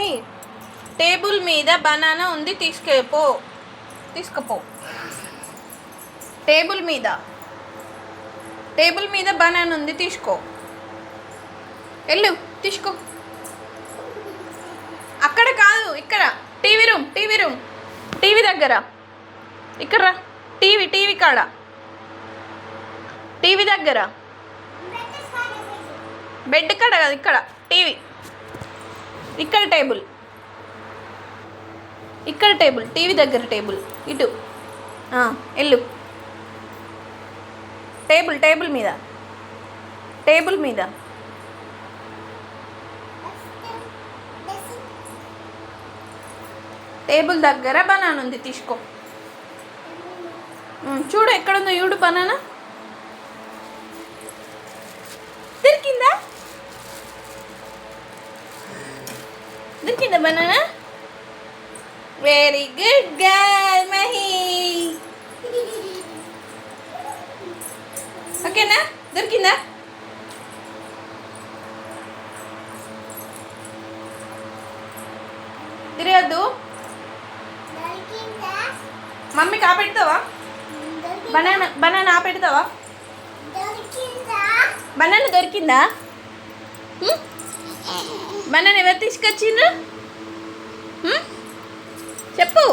Mahi table మీద banana ఉంది, తీసుకుపో. టేబుల్ మీద బనానా ఉంది, తీసుకో. వెళ్ళు, తీసుకో. అక్కడ కాదు, ఇక్కడ. టీవీ రూమ్ టీవీ దగ్గర. ఇక్కడ రా. టీవీ కాడ. టీవీ దగ్గర. బెడ్ కాడ కాదు, ఇక్కడ టీవీ. ఇక్కడ టేబుల్ టీవీ దగ్గర టేబుల్. ఇటు వెళ్ళు. టేబుల్ మీద టేబుల్ దగ్గర బనానా ఉంది, తీసుకో. చూడు ఎక్కడుందో, చూడు బనానా. దొరికిందా banana? Very good girl Mahi. ఓకేనా? దొరికిందా? తిరగద్దు. మమ్మీకి ఆపెడతావా? బనానా ఆపెడతావా? బనానా దొరికిందా? బనానా ఎవరు తీసుకొచ్చిండ్రు చెప్పు.